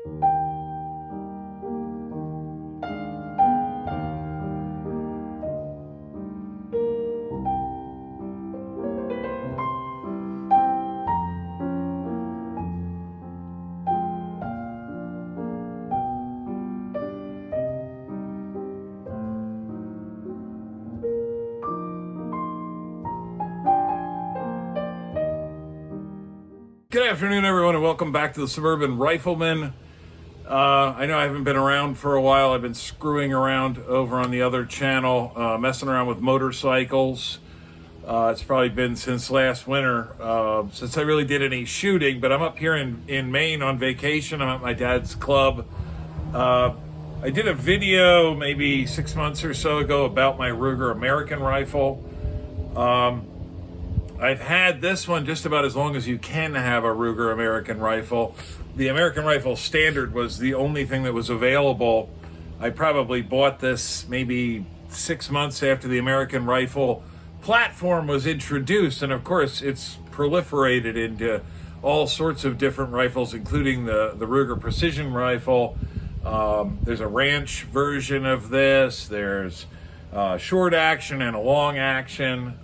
Good afternoon, everyone, and welcome back to the Suburban Rifleman. I know I haven't been around for a while. I've been screwing around over on the other channel, messing around with motorcycles. It's probably been since last winter, since I really did any shooting, but I'm up here in Maine on vacation. I'm at my dad's club. I did a video maybe 6 months or so ago about my Ruger American rifle. I've had this one just about as long as you can have a Ruger American rifle. The American Rifle Standard was the only thing that was available. I probably bought this maybe 6 months after the American Rifle platform was introduced, and of course it's proliferated into all sorts of different rifles, including the Ruger Precision Rifle. There's a ranch version of this. There's short action and a long action.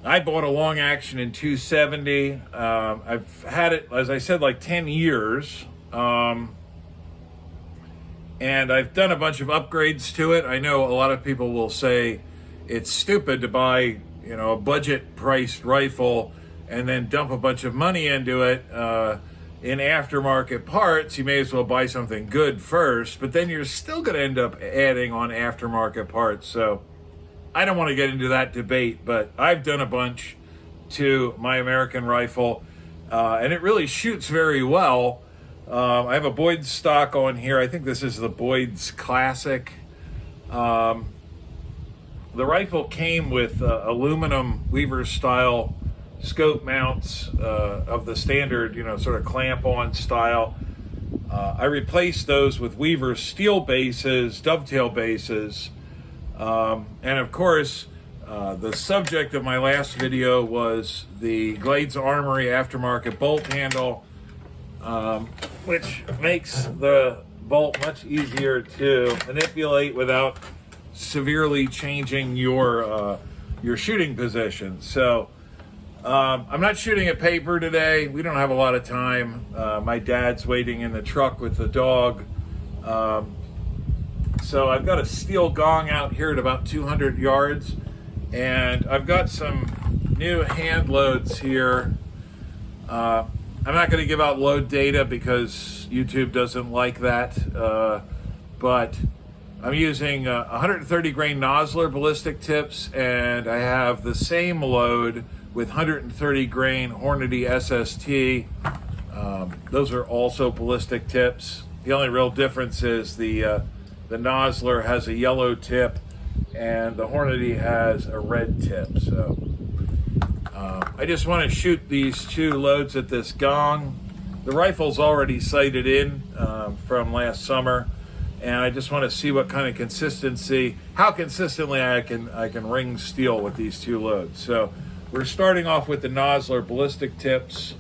I bought a long action in 270. I've had it, as I said, like 10 years. And I've done a bunch of upgrades to it. I know a lot of people will say it's stupid to buy, a budget priced rifle and then dump a bunch of money into it in aftermarket parts. You may as well buy something good first, but then you're still going to end up adding on aftermarket parts. So I don't want to get into that debate, but I've done a bunch to my American rifle, and it really shoots very well. I have a Boyd's stock on here. I think this is the Boyd's Classic. The rifle came with aluminum Weaver style scope mounts of the standard, sort of clamp-on style. I replaced those with Weaver steel bases, dovetail bases. And of course, the subject of my last video was the Glades Armory aftermarket bolt handle, which makes the bolt much easier to manipulate without severely changing your shooting position. So I'm not shooting at paper today. We don't have a lot of time. My dad's waiting in the truck with the dog. So I've got a steel gong out here at about 200 yards, and I've got some new hand loads here. I'm not going to give out load data because YouTube doesn't like that, but I'm using 130 grain Nosler ballistic tips, and I have the same load with 130 grain Hornady SST. Those are also ballistic tips. The only real difference is the Nosler has a yellow tip and the Hornady has a red tip. So I just want to shoot these two loads at this gong. The rifle's already sighted in from last summer, and I just want to see what kind of consistency, how consistently I can ring steel with these two loads. So we're starting off with the Nosler ballistic tips.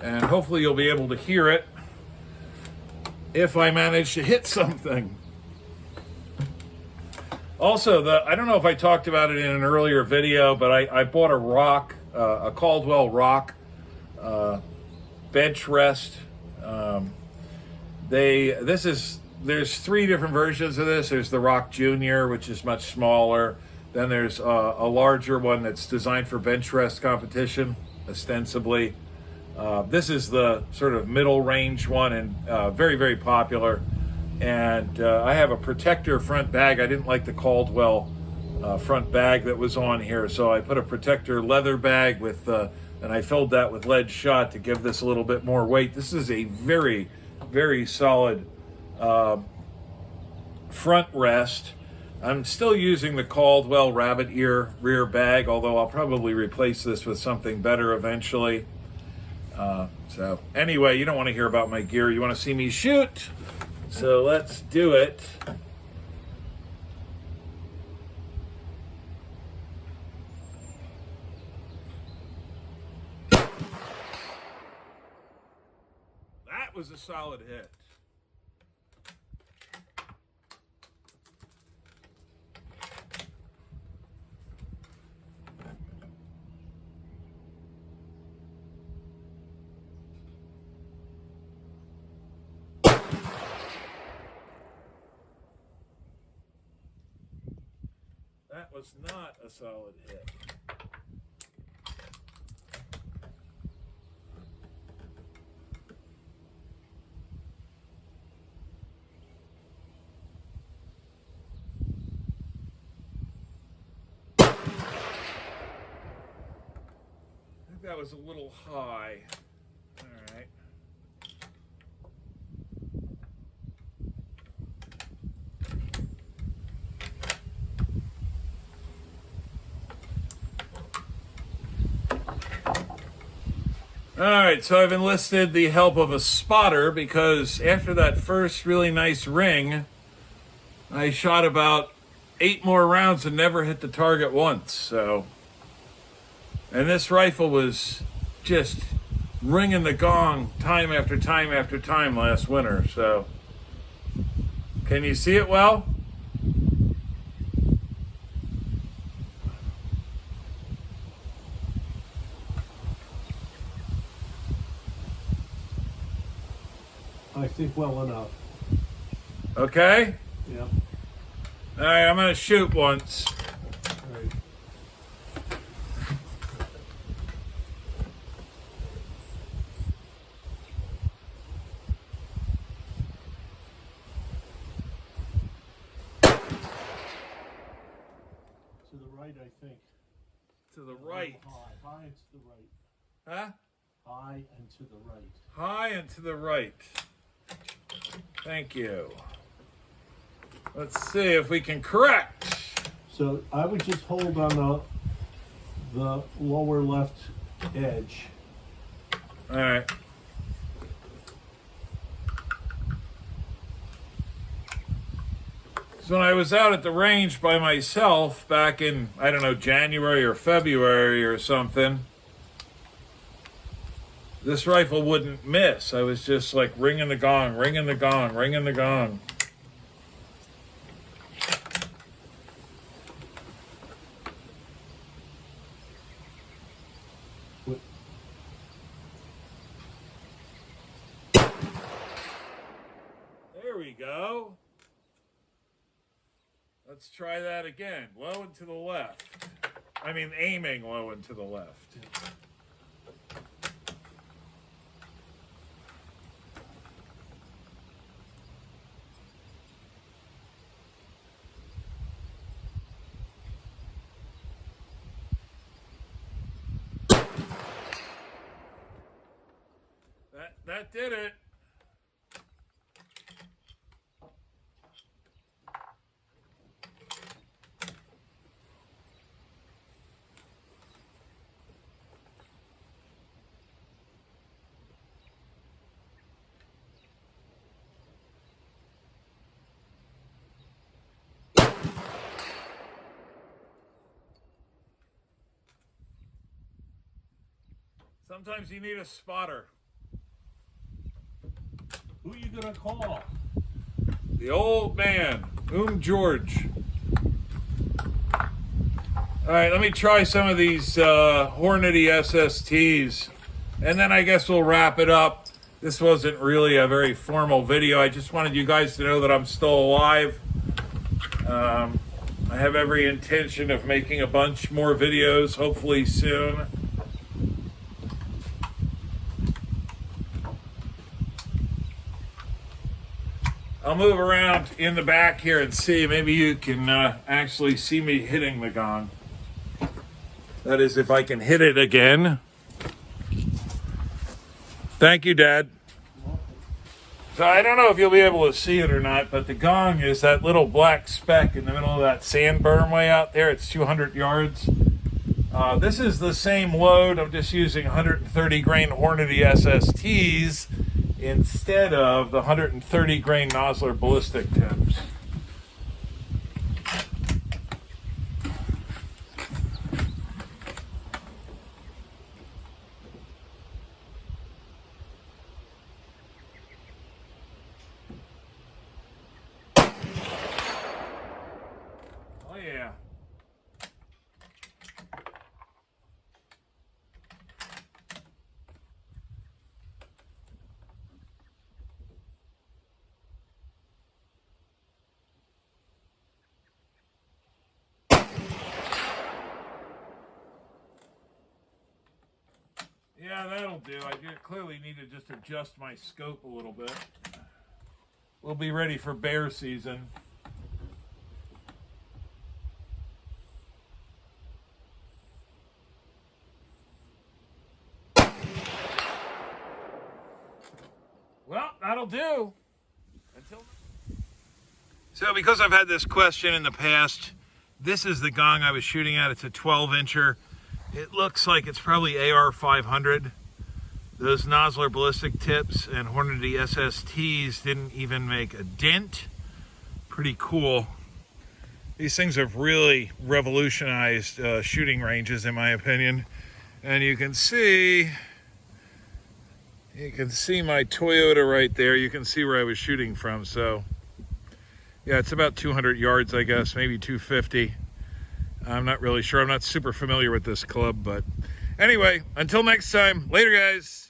And hopefully you'll be able to hear it if I manage to hit something. Also, I don't know if I talked about it in an earlier video, but I bought a rock, a Caldwell rock bench rest. There's three different versions of this. There's the Rock Junior, which is much smaller. Then there's a larger one that's designed for bench rest competition, ostensibly. This is the sort of middle range one, and very, very popular. And I have a protector front bag. I didn't like the Caldwell front bag that was on here, so I put a protector leather bag with, and I filled that with lead shot to give this a little bit more weight. This is a very, very solid front rest. I'm still using the Caldwell rabbit ear rear bag, although I'll probably replace this with something better eventually. So anyway, you don't want to hear about my gear. You want to see me shoot. So let's do it. That was a solid hit. That was not a solid hit. I think that was a little high. All right. All right, so I've enlisted the help of a spotter because after that first really nice ring, I shot about 8 more rounds and never hit the target once. So, and this rifle was just ringing the gong time after time after time last winter. So, can you see it well? I think well enough. Okay. Yeah. All right, I'm gonna shoot once. All right. To the right, I think. To the right. High and to the right. Huh? High and to the right. High and to the right. Thank you. Let's see if we can correct. So I would just hold on the lower left edge. All right. So when I was out at the range by myself back in, I don't know, January or February or something, this rifle wouldn't miss. I was just like ringing the gong, ringing the gong, ringing the gong. There we go. Let's try that again. Low and to the left. I mean, aiming low and to the left. That did it. Sometimes you need a spotter. Who are you gonna call? The old man, George. All right, let me try some of these Hornady SSTs, and then I guess we'll wrap it up. This wasn't really a very formal video. I just wanted you guys to know that I'm still alive. I have every intention of making a bunch more videos, hopefully soon. I'll move around in the back here and see. Maybe you can actually see me hitting the gong. That is, if I can hit it again. Thank you, Dad. So I don't know if you'll be able to see it or not, but the gong is that little black speck in the middle of that sand berm way out there. It's 200 yards. This is the same load. I'm just using 130 grain Hornady SSTs instead of the 130 grain Nosler ballistic tips. that'll do. Clearly need to just adjust my scope a little bit. We'll be ready for bear season. Well, that'll do. So because I've had this question in the past, this is the gong I was shooting at. It's a 12-incher. It looks like it's probably AR 500. Those Nosler ballistic tips and Hornady SSTs didn't even make a dent. Pretty cool. These things have really revolutionized shooting ranges, in my opinion. And you can see my Toyota right there. You can see where I was shooting from. So yeah, it's about 200 yards, I guess, maybe 250. I'm not really sure. I'm not super familiar with this club, but anyway, until next time, later guys.